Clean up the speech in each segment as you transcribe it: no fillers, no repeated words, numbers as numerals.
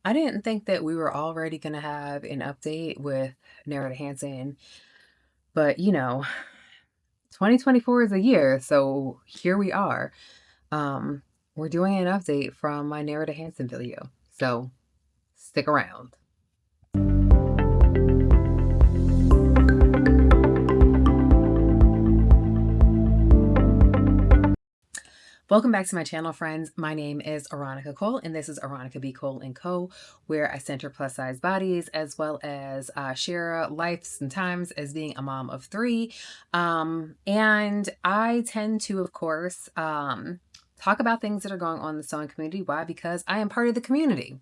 I didn't think that we were already going to have an update with Nerida Hansen, but 2024 is a year, so here we are. Um, we're doing an update from my Nerida Hansen video, so stick around. Welcome back to my channel, friends. My name is Aaronica Cole, and this is Aaronica B. Cole & Co., where I center plus-size bodies as well as share lives and times as being a mom of three. And I tend to, of course, talk about things that are going on in the sewing community. Why? Because I am part of the community.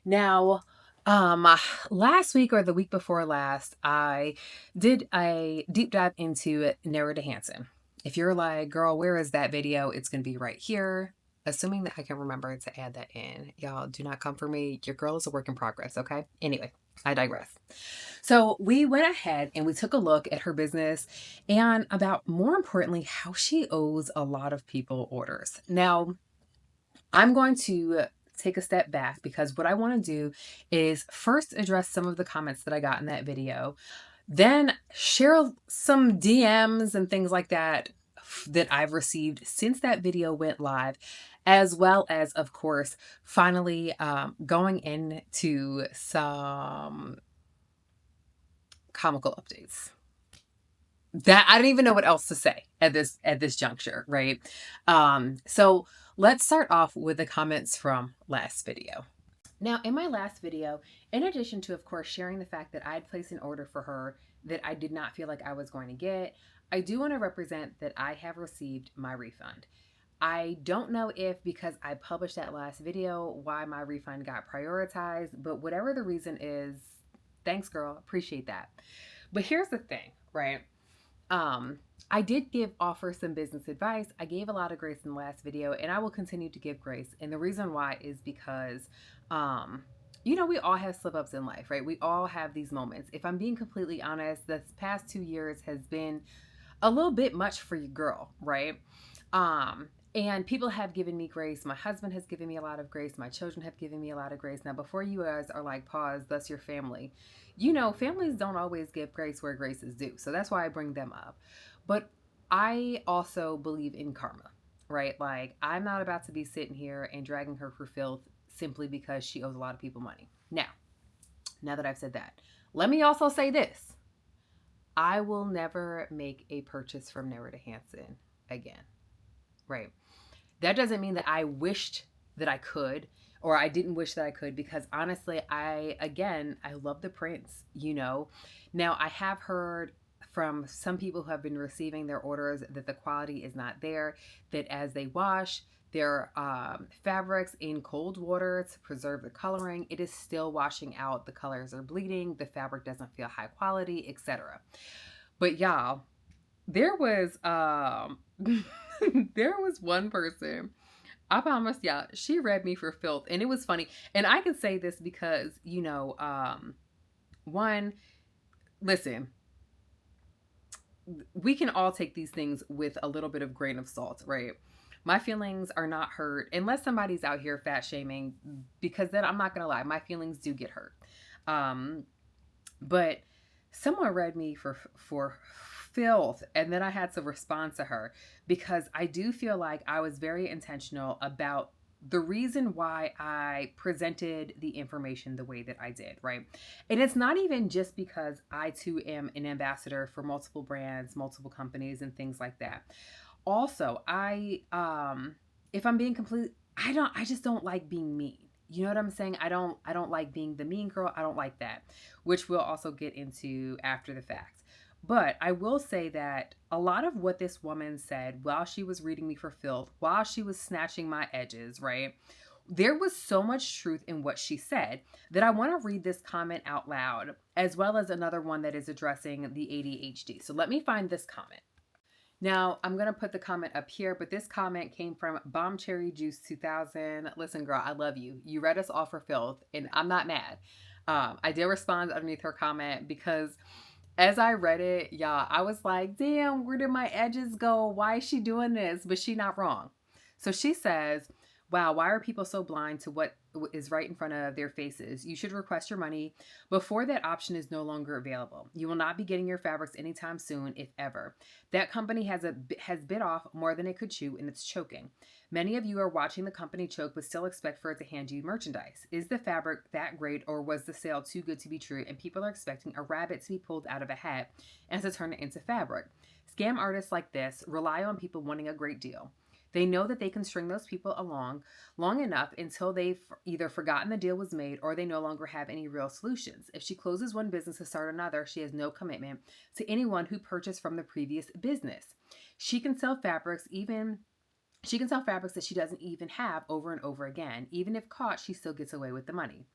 Now, last week or the week before last, I did a deep dive into Nerida Hansen. If you're like, girl, where is that video? It's going to be right here. Assuming that I can remember to add that in. Y'all, do not come for me. Your girl is a work in progress, okay? Anyway, I digress. So we went ahead and we took a look at her business and about, more importantly, how she owes a lot of people orders. Now, I'm going to take a step back because what I want to do is first address some of the comments that I got in that video, then share some DMs and things like that that I've received since that video went live, as well as, of course, finally going into some comical updates. That I don't even know what else to say at this juncture, right? So let's start off with the comments from last video. Now, in my last video, in addition to, of course, sharing the fact that I had placed an order for her that I did not feel like I was going to get, I do want to represent that I have received my refund. I don't know if because I published that last video why my refund got prioritized, but whatever the reason is, thanks, girl. Appreciate that. But here's the thing, right? I did offer some business advice. I gave a lot of grace in the last video, and I will continue to give grace. And the reason why is because, we all have slip ups in life, right? We all have these moments. If I'm being completely honest, this past 2 years has been a little bit much for your girl, right? And people have given me grace. My husband has given me a lot of grace. My children have given me a lot of grace. Now, before you guys are like, pause, that's your family. Families don't always give grace where grace is due. So that's why I bring them up. But I also believe in karma, right? Like, I'm not about to be sitting here and dragging her for filth simply because she owes a lot of people money. Now that I've said that, let me also say this. I will never make a purchase from Nerida Hansen again, right? That doesn't mean that I wished that I could or I didn't wish that I could, because honestly, I love the prints, Now, I have heard from some people who have been receiving their orders that the quality is not there, that as they wash their fabrics in cold water to preserve the coloring, it is still washing out. The colors are bleeding. The fabric doesn't feel high quality, etc. But y'all, there was there was one person, I promise y'all, she read me for filth, and it was funny. And I can say this because, one, listen, we can all take these things with a little bit of grain of salt, right? My feelings are not hurt unless somebody's out here fat shaming, because then I'm not gonna lie, my feelings do get hurt. But someone read me for filth, and then I had to respond to her because I do feel like I was very intentional about the reason why I presented the information the way that I did, right? And it's not even just because I too am an ambassador for multiple brands, multiple companies, and things like that. Also, if I'm being complete, I just don't like being mean. You know what I'm saying? I don't like being the mean girl. I don't like that, which we'll also get into after the fact. But I will say that a lot of what this woman said while she was reading me for filth, while she was snatching my edges, right? There was so much truth in what she said that I want to read this comment out loud, as well as another one that is addressing the ADHD. So let me find this comment. Now, I'm going to put the comment up here, but this comment came from Bomb Cherry Juice 2000. Listen, girl, I love you. You read us all for filth, and I'm not mad. I did respond underneath her comment because as I read it, y'all, I was like, damn, where did my edges go? Why is she doing this? But she not wrong. So she says, Wow, why are people so blind to what is right in front of their faces? You should request your money before that option is no longer available. You will not be getting your fabrics anytime soon, if ever. That company has bit off more than it could chew, and it's choking. Many of you are watching the company choke but still expect for it to hand you merchandise. Is the fabric that great, or was the sale too good to be true and people are expecting a rabbit to be pulled out of a hat and to turn it into fabric? Scam artists like this rely on people wanting a great deal. They know that they can string those people along long enough until they've either forgotten the deal was made or they no longer have any real solutions. If she closes one business to start another, she has no commitment to anyone who purchased from the previous business. She can sell fabrics that she doesn't even have over and over again. Even if caught, she still gets away with the money.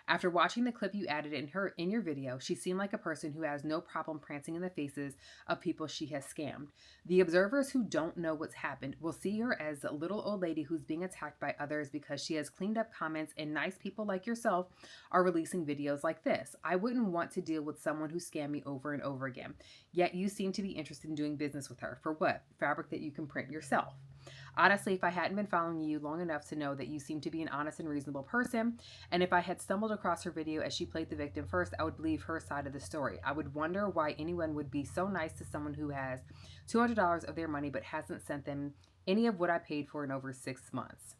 After watching the clip you added in your video, she seemed like a person who has no problem prancing in the faces of people she has scammed. The observers who don't know what's happened will see her as a little old lady who's being attacked by others because she has cleaned up comments and nice people like yourself are releasing videos like this. I wouldn't want to deal with someone who scammed me over and over again. Yet you seem to be interested in doing business with her. For what? Fabric that you can print yourself. Honestly, if I hadn't been following you long enough to know that you seem to be an honest and reasonable person, and if I had stumbled across her video as she played the victim first, I would believe her side of the story. I would wonder why anyone would be so nice to someone who has $200 of their money but hasn't sent them any of what I paid for in over 6 months.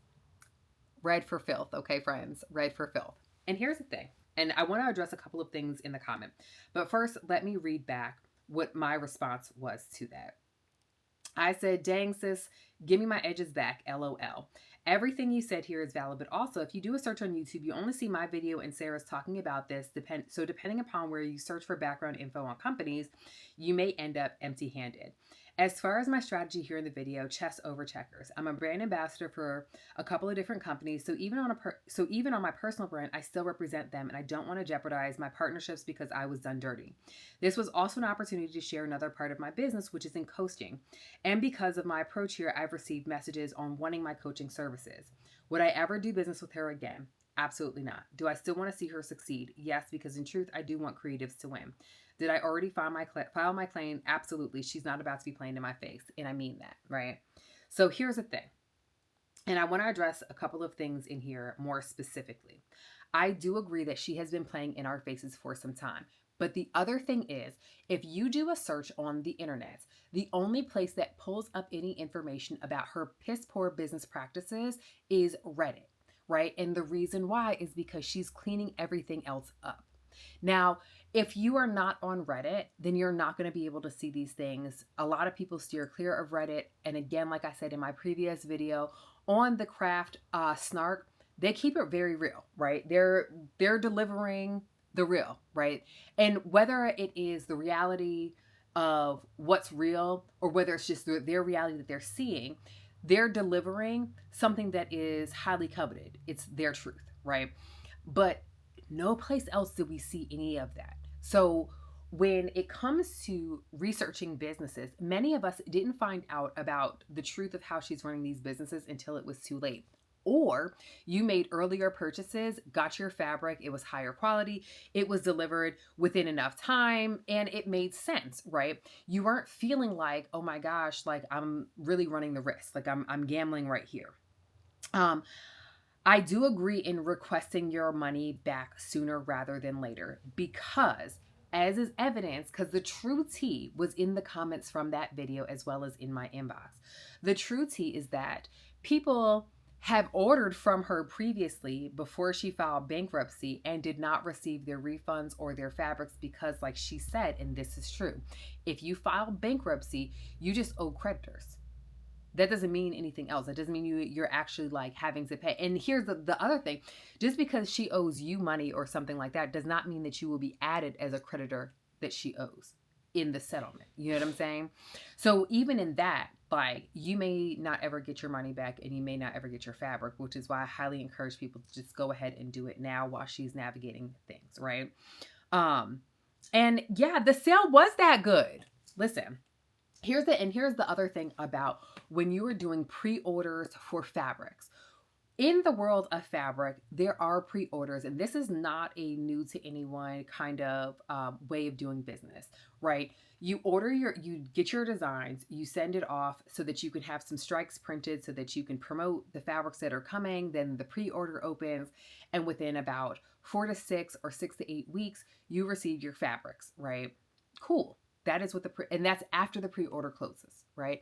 Red for filth, okay, friends? Red for filth. And here's the thing, and I want to address a couple of things in the comment. But first, let me read back what my response was to that. I said, dang, sis, give me my edges back, LOL. Everything you said here is valid, but also if you do a search on YouTube, you only see my video and Sarah's talking about this. So depending upon where you search for background info on companies, you may end up empty-handed. As far as my strategy here in the video, chess over checkers. I'm a brand ambassador for a couple of different companies, so even on my personal brand, I still represent them, and I don't want to jeopardize my partnerships because I was done dirty. This was also an opportunity to share another part of my business, which is in coaching. And because of my approach here, I've received messages on wanting my coaching services. Would I ever do business with her again? Absolutely not. Do I still want to see her succeed? Yes, because in truth, I do want creatives to win. Did I already file my claim? Absolutely. She's not about to be playing in my face. And I mean that, right? So here's the thing. And I want to address a couple of things in here more specifically. I do agree that she has been playing in our faces for some time. But the other thing is, if you do a search on the internet, the only place that pulls up any information about her piss poor business practices is Reddit, right? And the reason why is because she's cleaning everything else up. Now, if you are not on Reddit, then you're not going to be able to see these things. A lot of people steer clear of Reddit. And again, like I said in my previous video on the craft snark, they keep it very real, right? They're delivering the real, right? And whether it is the reality of what's real or whether it's just their reality that they're seeing, they're delivering something that is highly coveted. It's their truth, right? But no place else did we see any of that. So when it comes to researching businesses, many of us didn't find out about the truth of how she's running these businesses until it was too late. Or you made earlier purchases, got your fabric, it was higher quality, it was delivered within enough time, and it made sense, right? You weren't feeling like, oh my gosh, like I'm really running the risk, like I'm gambling right here. I do agree in requesting your money back sooner rather than later because, as is evidence, because the true tea was in the comments from that video as well as in my inbox. The true tea is that people have ordered from her previously before she filed bankruptcy and did not receive their refunds or their fabrics because, like she said, and this is true, if you file bankruptcy, you just owe creditors. That doesn't mean anything else. That doesn't mean you're actually like having to pay. And here's the other thing. Just because she owes you money or something like that does not mean that you will be added as a creditor that she owes in the settlement. You know what I'm saying? So even in that, like you may not ever get your money back and you may not ever get your fabric, which is why I highly encourage people to just go ahead and do it now while she's navigating things, right? And yeah, the sale was that good. Listen. Here's the other thing about when you are doing pre-orders for fabrics. In the world of fabric, there are pre-orders, and this is not a new to anyone kind of way of doing business, right? You get your designs, you send it off so that you can have some strikes printed so that you can promote the fabrics that are coming. Then the pre-order opens, and within about 4 to 6 or 6 to 8 weeks, you receive your fabrics, right? Cool. That is what and that's after the pre-order closes, right?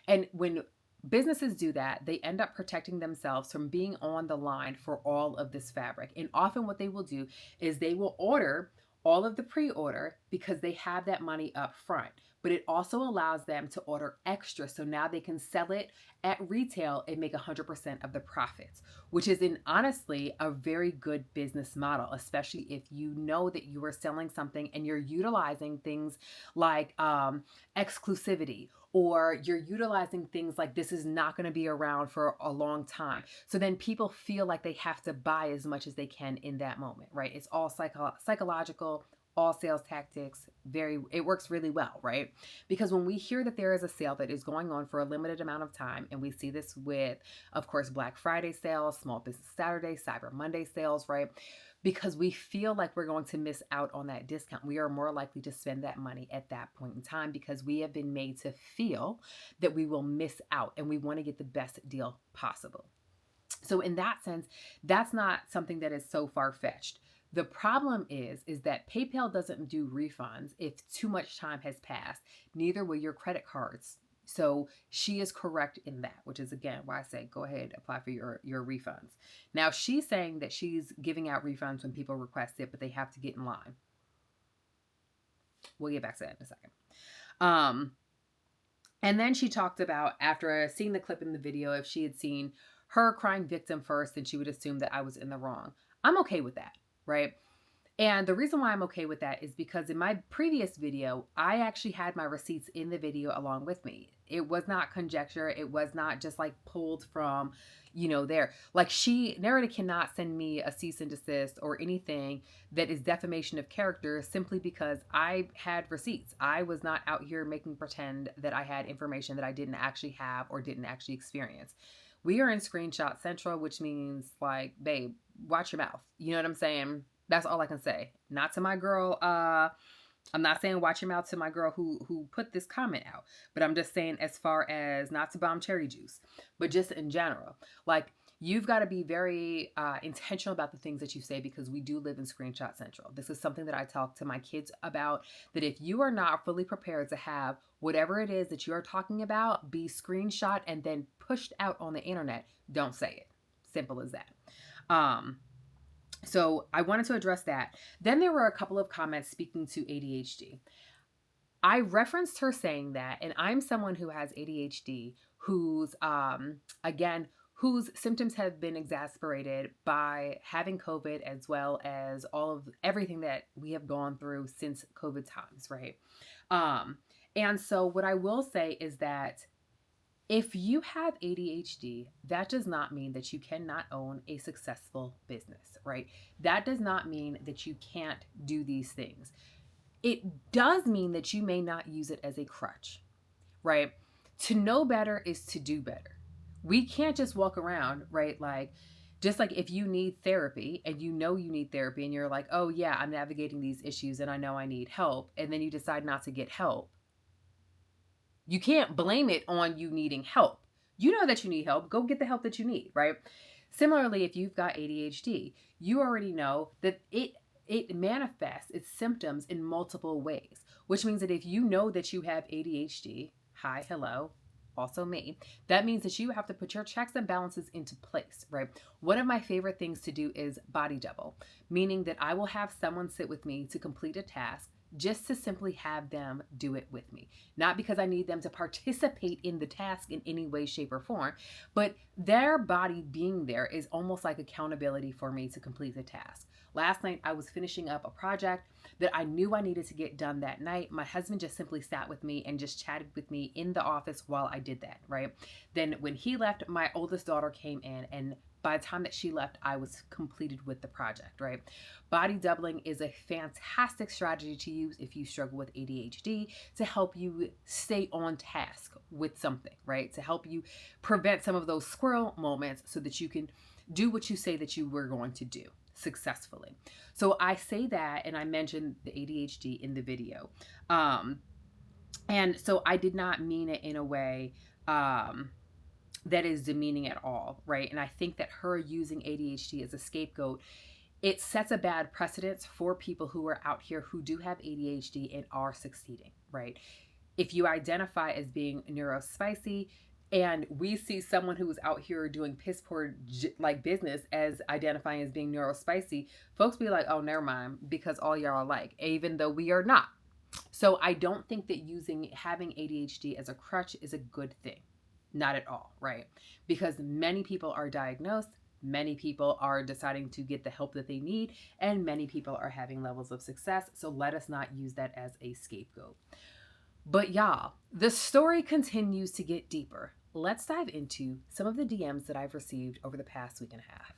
And when businesses do that, they end up protecting themselves from being on the line for all of this fabric. And often what they will do is they will order all of the pre-order because they have that money up front, but it also allows them to order extra. So now they can sell it at retail and make 100% of the profits, which is honestly a very good business model, especially if you know that you are selling something and you're utilizing things like exclusivity, or you're utilizing things like this is not going to be around for a long time. So then people feel like they have to buy as much as they can in that moment, right? It's all psychological, all sales tactics. It works really well, right? Because when we hear that there is a sale that is going on for a limited amount of time, and we see this with, of course, Black Friday sales, Small Business Saturday, Cyber Monday sales, right? Because we feel like we're going to miss out on that discount. We are more likely to spend that money at that point in time because we have been made to feel that we will miss out and we want to get the best deal possible. So in that sense, that's not something that is so far-fetched. The problem is that PayPal doesn't do refunds if too much time has passed. Neither will your credit cards. So she is correct in that, which is again why I say go ahead, apply for your refunds. Now she's saying that she's giving out refunds when people request it, but they have to get in line. We'll get back to that in a second. And then she talked about, after seeing the clip in the video, if she had seen her crying victim first, then she would assume that I was in the wrong. I'm okay with that, right? And the reason why I'm okay with that is because in my previous video, I actually had my receipts in the video along with me. It was not conjecture. It was not just like pulled from, there. Like Nerida cannot send me a cease and desist or anything that is defamation of character simply because I had receipts. I was not out here making pretend that I had information that I didn't actually have or didn't actually experience. We are in Screenshot Central, which means like, babe, watch your mouth. You know what I'm saying? That's all I can say. Not to my girl. I'm not saying watch your mouth to my girl who put this comment out, but I'm just saying as far as not to bomb cherry juice, but just in general, like you've got to be very intentional about the things that you say because we do live in Screenshot Central. This is something that I talk to my kids about, that if you are not fully prepared to have whatever it is that you are talking about be screenshot and then pushed out on the internet, don't say it. Simple as that. So I wanted to address that. Then there were a couple of comments speaking to ADHD. I referenced her saying that, and I'm someone who has ADHD, whose symptoms have been exacerbated by having COVID, as well as everything that we have gone through since COVID times, right? And so what I will say is that if you have ADHD, that does not mean that you cannot own a successful business, right? That does not mean that you can't do these things. It does mean that you may not use it as a crutch, right? To know better is to do better. We can't just walk around, right? Just like if you need therapy and you know you need therapy and you're like, oh yeah, I'm navigating these issues and I know I need help, and then you decide not to get help. You can't blame it on you needing help. You know that you need help. Go get the help that you need, right? Similarly, if you've got ADHD, you already know that it manifests its symptoms in multiple ways, which means that if you know that you have ADHD, hi, hello, also me, that means that you have to put your checks and balances into place, right? One of my favorite things to do is body double, meaning that I will have someone sit with me to complete a task just to simply have them do it with me. Not because I need them to participate in the task in any way, shape, or form, but their body being there is almost like accountability for me to complete the task. Last night, I was finishing up a project that I knew I needed to get done that night. My husband just simply sat with me and just chatted with me in the office while I did that, right? Then when he left, my oldest daughter came in, and by the time that she left, I was completed with the project, right? Body doubling is a fantastic strategy to use if you struggle with ADHD to help you stay on task with something, right? To help you prevent some of those squirrel moments so that you can Do what you say that you were going to do successfully. So I say that, and I mentioned the ADHD in the video. And so I did not mean it in a way that is demeaning at all, right? And I think that her using ADHD as a scapegoat, it sets a bad precedence for people who are out here who do have ADHD and are succeeding, right? If you identify as being neurospicy, and we see someone who is out here doing piss poor like business as identifying as being neurospicy, folks be like, oh, never mind, because all y'all are alike, even though we are not. So I don't think that having ADHD as a crutch is a good thing. Not at all, right? Because many people are diagnosed, many people are deciding to get the help that they need, and many people are having levels of success. So let us not use that as a scapegoat. But y'all, the story continues to get deeper. Let's dive into some of the DMs that I've received over the past week and a half.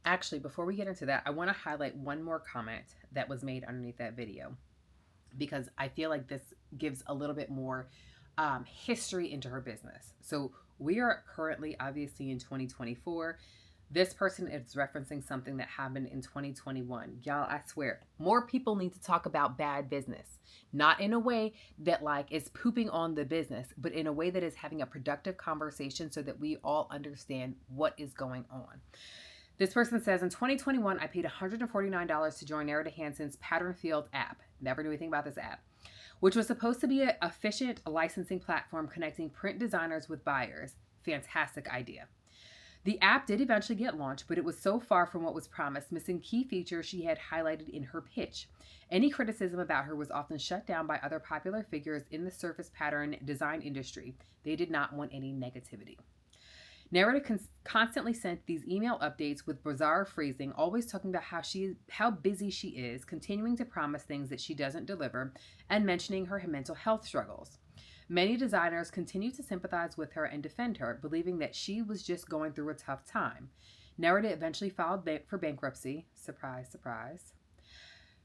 Actually, before we get into that, I want to highlight one more comment that was made underneath that video, because I feel like this gives a little bit more history into her business. So we are currently obviously in 2024. This person is referencing something that happened in 2021. Y'all, I swear, more people need to talk about bad business. Not in a way that like is pooping on the business, but in a way that is having a productive conversation so that we all understand what is going on. This person says, in 2021, I paid $149 to join Nerida Hansen's Pattern Field app. Never knew anything about this app, which was supposed to be an efficient licensing platform connecting print designers with buyers. Fantastic idea. The app did eventually get launched, but it was so far from what was promised, missing key features she had highlighted in her pitch. Any criticism about her was often shut down by other popular figures in the surface pattern design industry. They did not want any negativity. Nerida constantly sent these email updates with bizarre phrasing, always talking about how busy she is, continuing to promise things that she doesn't deliver, and mentioning her mental health struggles. Many designers continue to sympathize with her and defend her, believing that she was just going through a tough time. Nerida eventually filed for bankruptcy. Surprise, surprise.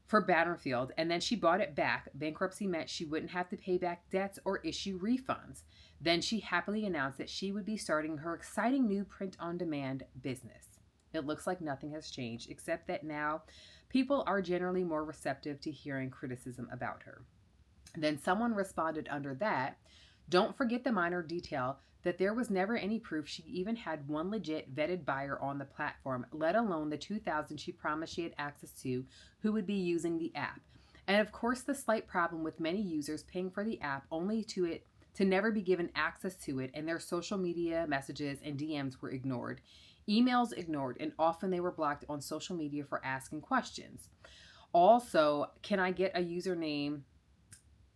For Battlefield, and then she bought it back. Bankruptcy meant she wouldn't have to pay back debts or issue refunds. Then she happily announced that she would be starting her exciting new print-on-demand business. It looks like nothing has changed, except that now people are generally more receptive to hearing criticism about her. Then someone responded under that, don't forget the minor detail that there was never any proof she even had one legit vetted buyer on the platform, let alone the 2,000 she promised she had access to who would be using the app. And of course, the slight problem with many users paying for the app only to never be given access to it, and their social media messages and DMs were ignored, emails ignored, and often they were blocked on social media for asking questions. Also, can I get a username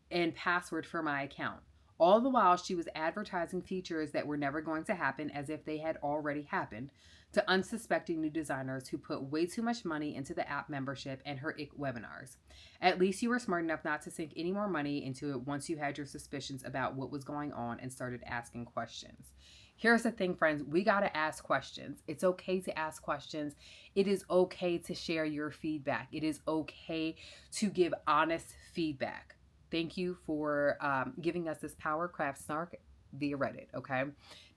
and password for my account? All the while, she was advertising features that were never going to happen as if they had already happened to unsuspecting new designers who put way too much money into the app membership and her webinars. At least you were smart enough not to sink any more money into it once you had your suspicions about what was going on and started asking questions. Here's the thing, friends. We got to ask questions. It's okay to ask questions. It is okay to share your feedback. It is okay to give honest feedback. Thank you for giving us this Power Craft Snark via Reddit, okay?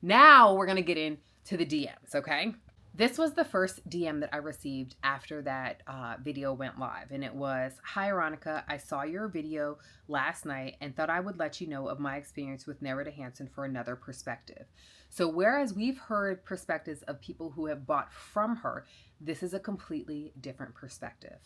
Now we're going to get into the DMs, okay? This was the first DM that I received after that video went live, and it was, hi, Aaronica, I saw your video last night and thought I would let you know of my experience with Nerida Hansen for another perspective. So whereas we've heard perspectives of people who have bought from her, this is a completely different perspective.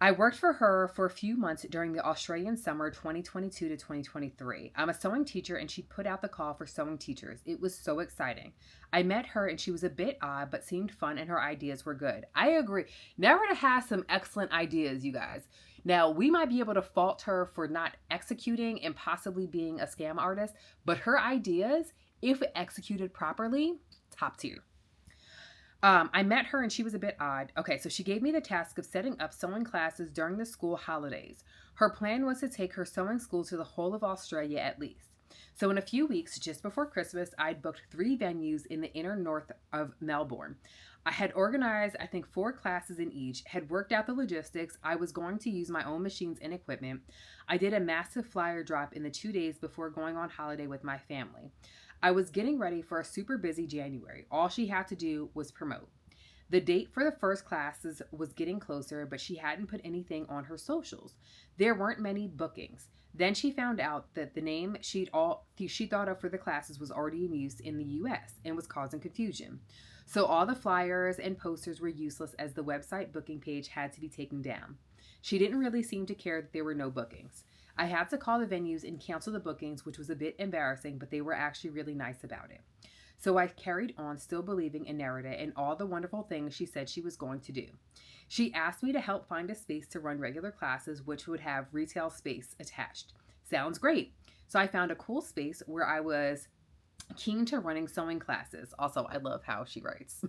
I worked for her for a few months during the Australian summer 2022 to 2023. I'm a sewing teacher and she put out the call for sewing teachers. It was so exciting. I met her and she was a bit odd but seemed fun and her ideas were good. I agree. Nerida has some excellent ideas, you guys. Now, we might be able to fault her for not executing and possibly being a scam artist, but her ideas, if executed properly, top tier. I met her and she was a bit odd. Okay, so she gave me the task of setting up sewing classes during the school holidays. Her plan was to take her sewing school to the whole of Australia at least. So in a few weeks, just before Christmas, I'd booked 3 venues in the inner north of Melbourne. I had organized, I think, 4 classes in each, had worked out the logistics. I was going to use my own machines and equipment. I did a massive flyer drop in the 2 days before going on holiday with my family. I was getting ready for a super busy January. All she had to do was promote. The date for the first classes was getting closer, but she hadn't put anything on her socials. There weren't many bookings. Then she found out that the name she thought of for the classes was already in use in the US and was causing confusion. So all the flyers and posters were useless as the website booking page had to be taken down. She didn't really seem to care that there were no bookings. I had to call the venues and cancel the bookings, which was a bit embarrassing, but they were actually really nice about it. So I carried on, still believing in Nerida and all the wonderful things she said she was going to do. She asked me to help find a space to run regular classes, which would have retail space attached. Sounds great. So I found a cool space where I was keen to running sewing classes. Also, I love how she writes.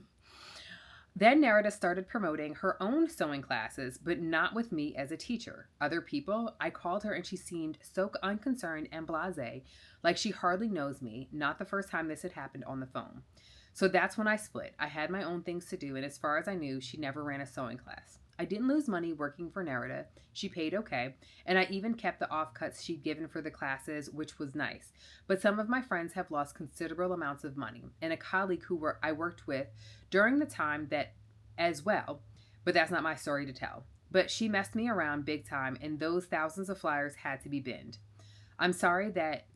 Then Nerida started promoting her own sewing classes, but not with me as a teacher. Other people, I called her and she seemed so unconcerned and blasé, like she hardly knows me. Not the first time this had happened on the phone. So that's when I split. I had my own things to do, and as far as I knew, she never ran a sewing class. I didn't lose money working for Nerida. She paid okay, and I even kept the offcuts she'd given for the classes, which was nice. But some of my friends have lost considerable amounts of money, and a colleague I worked with during the time that as well, but that's not my story to tell. But she messed me around big time, and those thousands of flyers had to be binned. I'm sorry that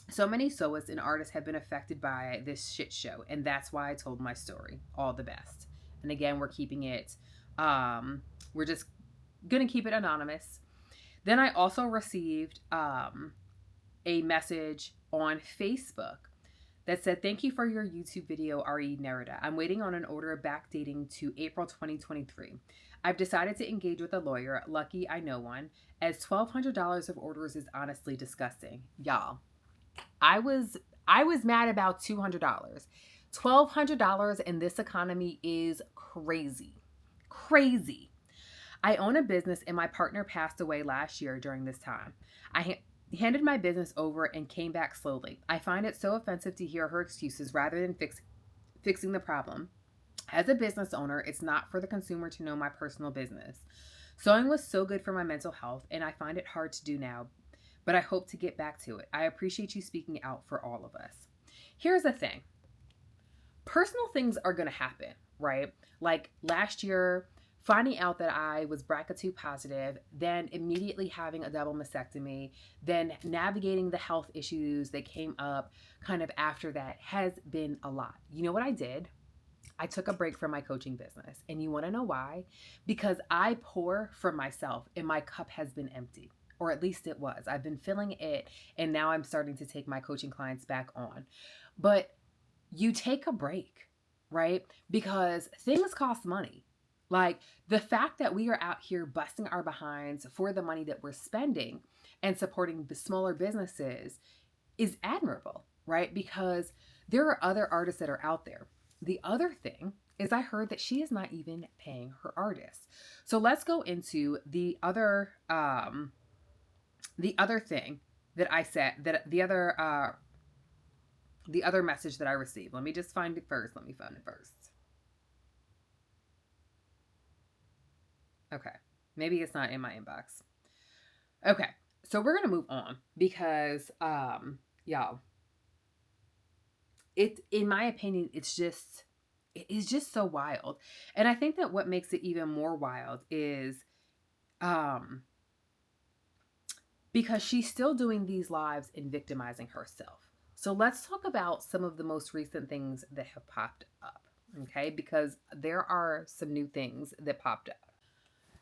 so many sewists and artists have been affected by this shit show, and that's why I told my story. All the best. And again, we're keeping it, we're just gonna keep it anonymous. Then I also received a message on Facebook that said, "Thank you for your YouTube video, RE Nerida. I'm waiting on an order backdating to April 2023. I've decided to engage with a lawyer. Lucky I know one, as $1,200 of orders is honestly disgusting." Y'all, I was mad about $200. $1,200 in this economy is crazy. Crazy. I own a business and my partner passed away last year during this time. I handed my business over and came back slowly. I find it so offensive to hear her excuses rather than fixing the problem. As a business owner, it's not for the consumer to know my personal business. Sewing was so good for my mental health, and I find it hard to do now, but I hope to get back to it. I appreciate you speaking out for all of us. Here's the thing. Personal things are going to happen, right? Like last year, finding out that I was BRCA2 positive, then immediately having a double mastectomy, then navigating the health issues that came up kind of after that has been a lot. You know what I did? I took a break from my coaching business. And you want to know why? Because I pour from myself and my cup has been empty. Or at least it was. I've been filling it and now I'm starting to take my coaching clients back on. But you take a break, right? Because things cost money. Like the fact that we are out here busting our behinds for the money that we're spending and supporting the smaller businesses is admirable, right? Because there are other artists that are out there. The other thing is I heard that she is not even paying her artists. So let's go into the other thing that I said, that the other message that I received. Let me just find it first. Let me find it first. Okay. Maybe it's not in my inbox. Okay. So we're going to move on because, y'all, in my opinion, it is just so wild. And I think that what makes it even more wild is, because she's still doing these lives and victimizing herself. So let's talk about some of the most recent things that have popped up, okay? Because there are some new things that popped up.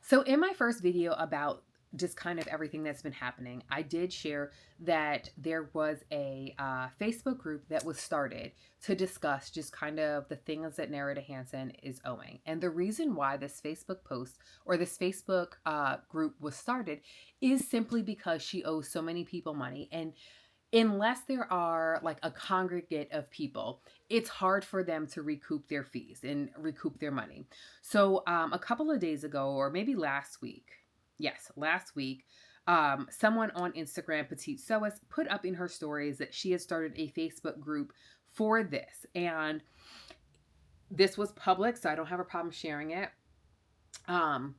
So in my first video about just kind of everything that's been happening, I did share that there was a Facebook group that was started to discuss just kind of the things that Nerida Hansen is owing. And the reason why this Facebook post or this Facebook group was started is simply because she owes so many people money. And unless there are like a congregate of people, it's hard for them to recoup their fees and recoup their money. So a couple of days ago, or maybe last week, someone on Instagram, Petite Sewist, put up in her stories that she had started a Facebook group for this. And this was public, so I don't have a problem sharing it. And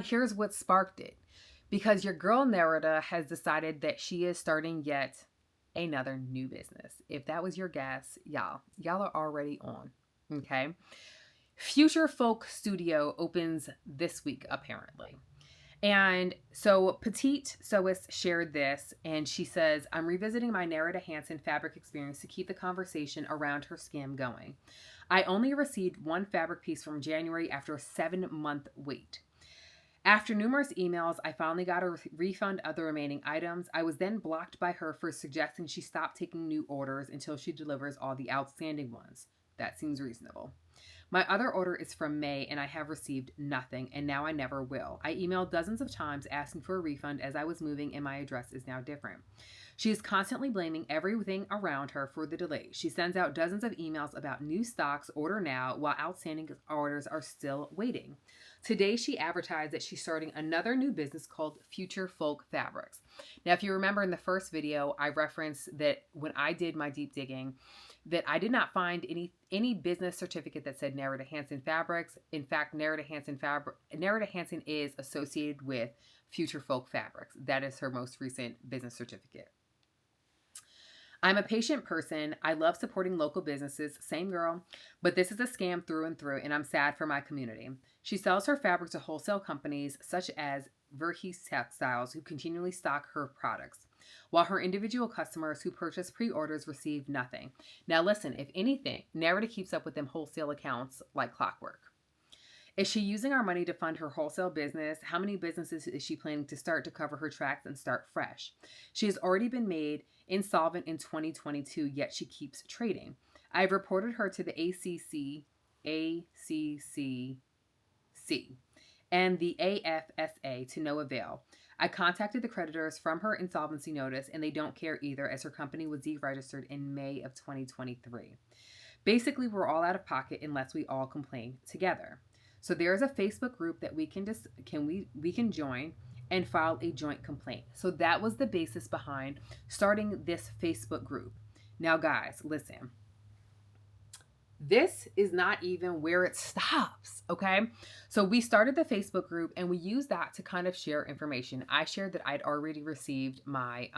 here's what sparked it. Because your girl Nerida has decided that she is starting yet another new business. If that was your guess, y'all are already on. Okay. Future Folk Studio opens this week, apparently. And so Petite Sewist shared this, and she says, I'm revisiting my Nerida Hansen fabric experience to keep the conversation around her scam going. I only received one fabric piece from January after a 7-month wait. After numerous emails, I finally got a refund of the remaining items. I was then blocked by her for suggesting she stop taking new orders until she delivers all the outstanding ones. That seems reasonable. My other order is from May and I have received nothing, and now I never will. I emailed dozens of times asking for a refund as I was moving and my address is now different. She is constantly blaming everything around her for the delay. She sends out dozens of emails about new stocks, order now, while outstanding orders are still waiting. Today, she advertised that she's starting another new business called Future Folk Fabrics. Now, if you remember in the first video, I referenced that when I did my deep digging, that I did not find any business certificate that said Nerida Hansen Fabrics. In fact, Nerida Hansen is associated with Future Folk Fabrics. That is her most recent business certificate. I'm a patient person. I love supporting local businesses. Same girl. But this is a scam through and through, and I'm sad for my community. She sells her fabric to wholesale companies such as Verhees Textiles, who continually stock her products, while her individual customers who purchase pre-orders receive nothing. Now listen, if anything, Nerida keeps up with them wholesale accounts like clockwork. Is she using our money to fund her wholesale business? How many businesses is she planning to start to cover her tracks and start fresh? She has already been made insolvent in 2022, yet she keeps trading. I've reported her to the ACC, and the AFSA to no avail. I contacted the creditors from her insolvency notice, and they don't care either, as her company was deregistered in May of 2023. Basically, we're all out of pocket unless we all complain together. So there's a Facebook group that we can join and file a joint complaint. So that was the basis behind starting this Facebook group. Now, guys, listen. This is not even where it stops, okay? So we started the Facebook group and we used that to kind of share information. I shared that I'd already received my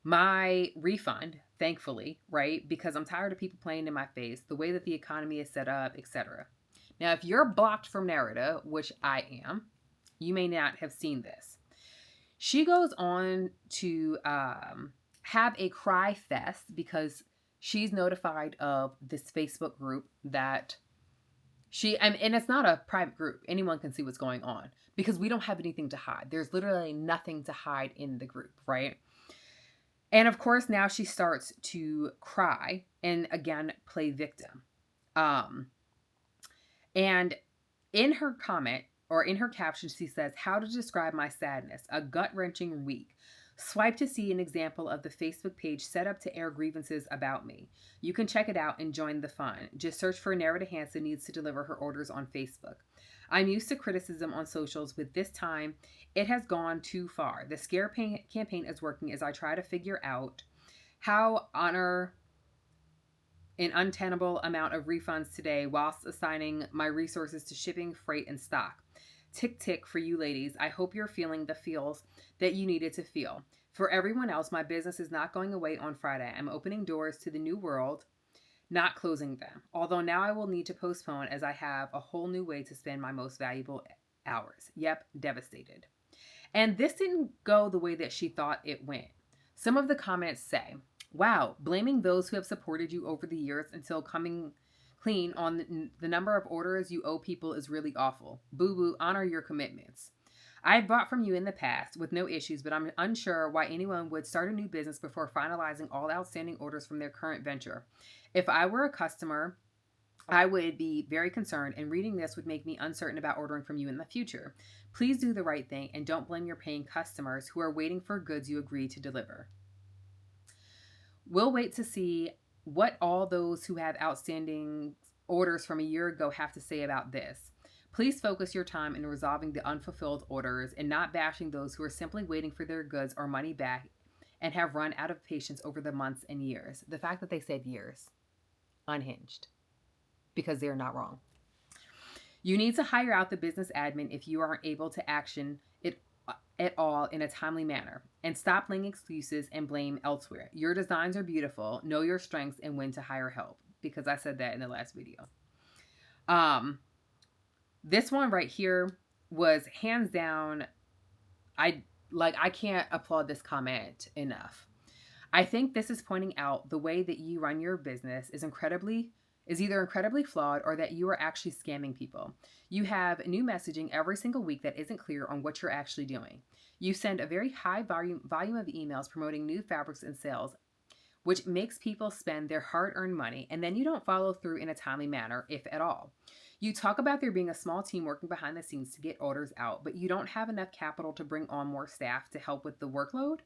my refund, thankfully, right? Because I'm tired of people playing in my face, the way that the economy is set up, etc. Now, if you're blocked from Nerida, which I am, you may not have seen this. She goes on to have a cry fest because she's notified of this Facebook group that and it's not a private group. Anyone can see what's going on because we don't have anything to hide. There's literally nothing to hide in the group, right? And of course, now she starts to cry and again play victim. And in her comment or in her caption, she says, how to describe my sadness, a gut-wrenching week. Swipe to see an example of the Facebook page set up to air grievances about me. You can check it out and join the fun. Just search for Nerida Hansen needs to deliver her orders on Facebook. I'm used to criticism on socials, but this time it has gone too far. The scare campaign is working as I try to figure out how honor an untenable amount of refunds today whilst assigning my resources to shipping, freight, and stock. Tick, tick for you ladies. I hope you're feeling the feels that you needed to feel. For everyone else, my business is not going away on Friday. I'm opening doors to the new world, not closing them. Although now I will need to postpone as I have a whole new way to spend my most valuable hours. Yep, devastated. And this didn't go the way that she thought it went. Some of the comments say, wow, blaming those who have supported you over the years until coming clean on the number of orders you owe people is really awful. Boo-boo, honor your commitments. I've bought from you in the past with no issues, but I'm unsure why anyone would start a new business before finalizing all outstanding orders from their current venture. If I were a customer, I would be very concerned, and reading this would make me uncertain about ordering from you in the future. Please do the right thing and don't blame your paying customers who are waiting for goods you agreed to deliver. We'll wait to see what all those who have outstanding orders from a year ago have to say about this. Please focus your time in resolving the unfulfilled orders and not bashing those who are simply waiting for their goods or money back and have run out of patience over the months and years. The fact that they said years, unhinged, because they're not wrong. You need to hire out the business admin if you aren't able to action it at all in a timely manner, and stop laying excuses and blame elsewhere. Your designs are beautiful. Know your strengths and when to hire help, because I said that in the last video. This one right here was hands down, I can't applaud this comment enough. I think this is pointing out the way that you run your business is either incredibly flawed or that you are actually scamming people. You have new messaging every single week that isn't clear on what you're actually doing. You send a very high volume of emails promoting new fabrics and sales, which makes people spend their hard-earned money, and then you don't follow through in a timely manner, if at all. You talk about there being a small team working behind the scenes to get orders out, but you don't have enough capital to bring on more staff to help with the workload.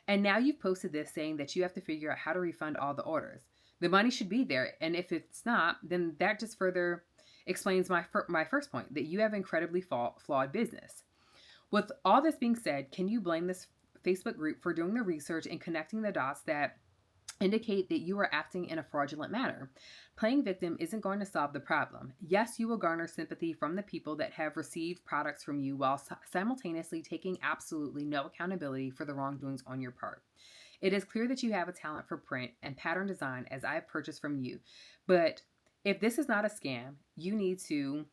And now you've posted this saying that you have to figure out how to refund all the orders. The money should be there, and if it's not, then that just further explains my first point, that you have incredibly flawed business. With all this being said, can you blame this Facebook group for doing the research and connecting the dots that indicate that you are acting in a fraudulent manner? Playing victim isn't going to solve the problem. Yes, you will garner sympathy from the people that have received products from you while simultaneously taking absolutely no accountability for the wrongdoings on your part. It is clear that you have a talent for print and pattern design, as I have purchased from you. But if this is not a scam, you need to...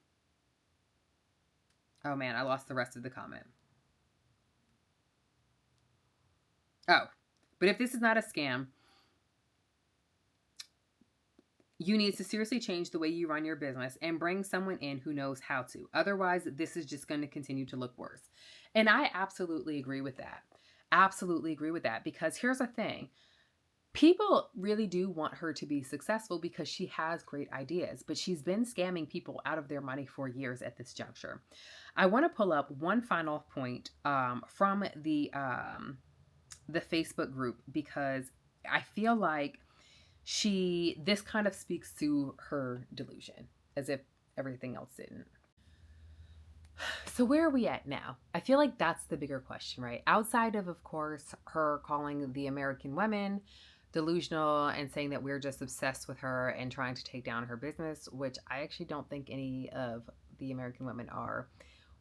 Oh man, I lost the rest of the comment. Oh, but if this is not a scam, you need to seriously change the way you run your business and bring someone in who knows how to. Otherwise, this is just going to continue to look worse. And I absolutely agree with that. Absolutely agree with that, because here's the thing. People really do want her to be successful because she has great ideas, but she's been scamming people out of their money for years at this juncture. I want to pull up one final point from the Facebook group, because I feel like this kind of speaks to her delusion, as if everything else didn't. So where are we at now? I feel like that's the bigger question, right? Outside of course, her calling the American women delusional and saying that we're just obsessed with her and trying to take down her business, which I actually don't think any of the American women are.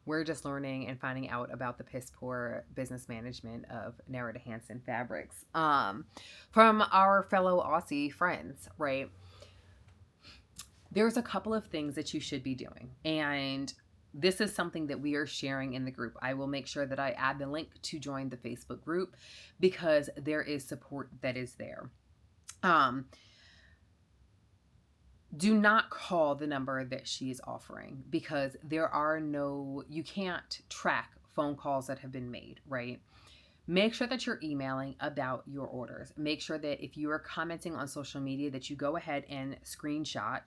We're just learning and finding out about the piss poor business management of Nerida Hansen fabrics from our fellow Aussie friends, right? There's a couple of things that you should be doing, and this is something that we are sharing in the group. I will make sure that I add the link to join the Facebook group, because there is support that is there. Do not call the number that she is offering, because you can't track phone calls that have been made, right? Make sure that you're emailing about your orders. Make sure that if you are commenting on social media, that you go ahead and screenshot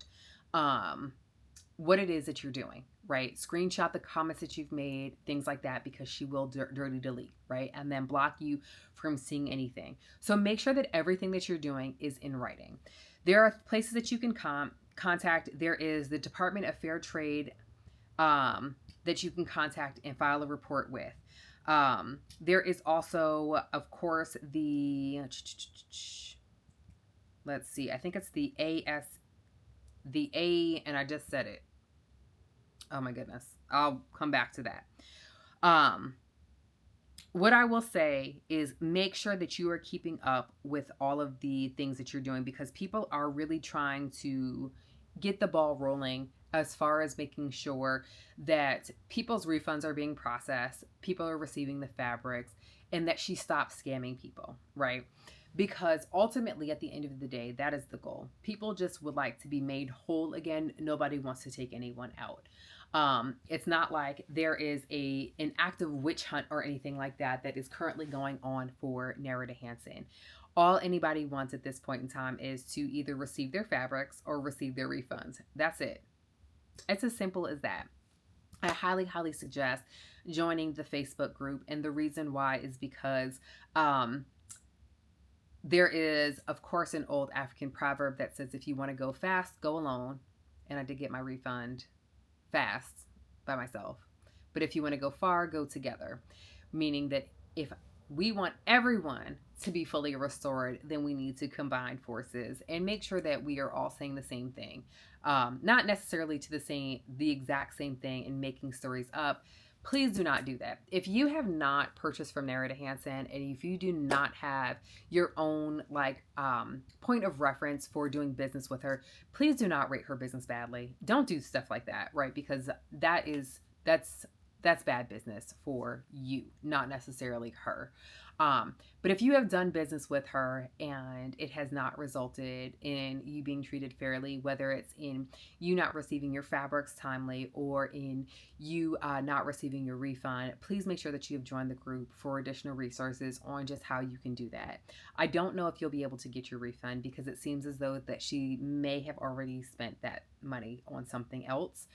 what it is that you're doing, right? Screenshot the comments that you've made, things like that, because she will dirty delete, right? And then block you from seeing anything. So make sure that everything that you're doing is in writing. There are places that you can contact. There is the Department of Fair Trade that you can contact and file a report with. There is also, of course, let's see, I think it's the and I just said it. Oh my goodness. I'll come back to that. What I will say is make sure that you are keeping up with all of the things that you're doing, because people are really trying to get the ball rolling as far as making sure that people's refunds are being processed, people are receiving the fabrics, and that she stops scamming people, right? Because ultimately, at the end of the day, that is the goal. People just would like to be made whole again. Nobody wants to take anyone out. It's not like there is an active witch hunt or anything like that is currently going on for Nerida Hansen. All anybody wants at this point in time is to either receive their fabrics or receive their refunds. That's it. It's as simple as that. I highly, highly suggest joining the Facebook group. And the reason why is because there is, of course, an old African proverb that says, if you want to go fast, go alone. And I did get my refund fast by myself. But if you want to go far, go together. Meaning that if we want everyone to be fully restored, then we need to combine forces and make sure that we are all saying the same thing. Not necessarily to the exact same thing and making stories up, Please do not do that. If you have not purchased from Nerida Hansen, and if you do not have your own point of reference for doing business with her, please do not rate her business badly. Don't do stuff like that, right? Because that's bad business for you, not necessarily her. But if you have done business with her and it has not resulted in you being treated fairly, whether it's in you not receiving your fabrics timely or in you not receiving your refund, please make sure that you have joined the group for additional resources on just how you can do that. I don't know if you'll be able to get your refund because it seems as though that she may have already spent that money on something else.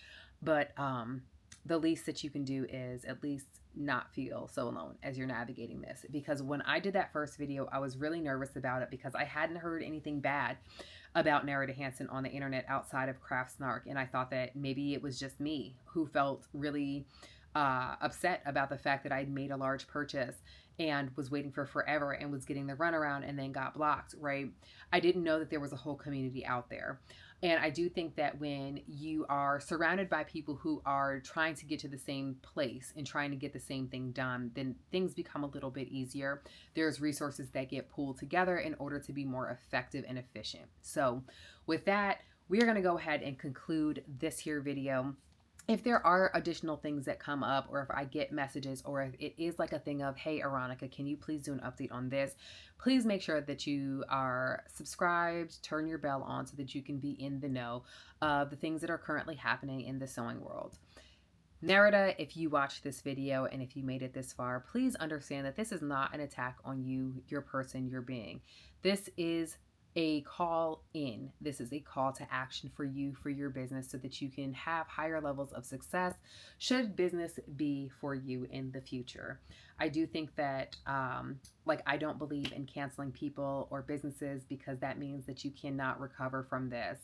But the least that you can do is at least not feel so alone as you're navigating this. Because when I did that first video, I was really nervous about it because I hadn't heard anything bad about Nerida Hansen on the internet outside of Craft Snark. And I thought that maybe it was just me who felt really upset about the fact that I'd made a large purchase and was waiting for forever and was getting the runaround and then got blocked, right? I didn't know that there was a whole community out there. And I do think that when you are surrounded by people who are trying to get to the same place and trying to get the same thing done, then things become a little bit easier. There's resources that get pulled together in order to be more effective and efficient. So with that, we're going to go ahead and conclude this here video. If there are additional things that come up, or if I get messages, or if it is like a thing of, hey, Aaronica, can you please do an update on this? Please make sure that you are subscribed, turn your bell on so that you can be in the know of the things that are currently happening in the sewing world. Nerida, if you watched this video and if you made it this far, please understand that this is not an attack on you, your person, your being. This is a call in. This is a call to action for you, for your business, so that you can have higher levels of success should business be for you in the future. I do think that I don't believe in canceling people or businesses because that means that you cannot recover from this.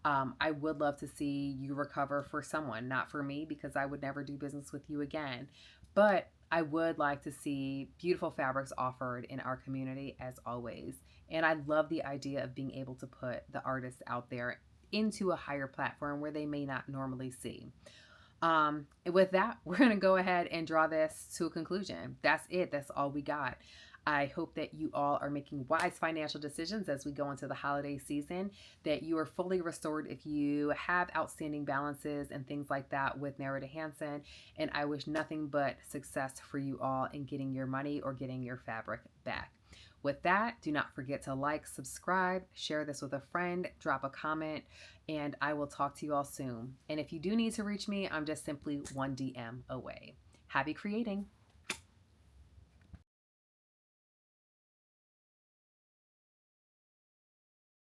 I would love to see you recover for someone, not for me, because I would never do business with you again. But I would like to see beautiful fabrics offered in our community as always. And I love the idea of being able to put the artists out there into a higher platform where they may not normally see. With that, we're going to go ahead and draw this to a conclusion. That's it. That's all we got. I hope that you all are making wise financial decisions as we go into the holiday season, that you are fully restored if you have outstanding balances and things like that with Nerida Hansen. And I wish nothing but success for you all in getting your money or getting your fabric back. With that, do not forget to like, subscribe, share this with a friend, drop a comment, and I will talk to you all soon. And if you do need to reach me, I'm just simply one DM away. Happy creating!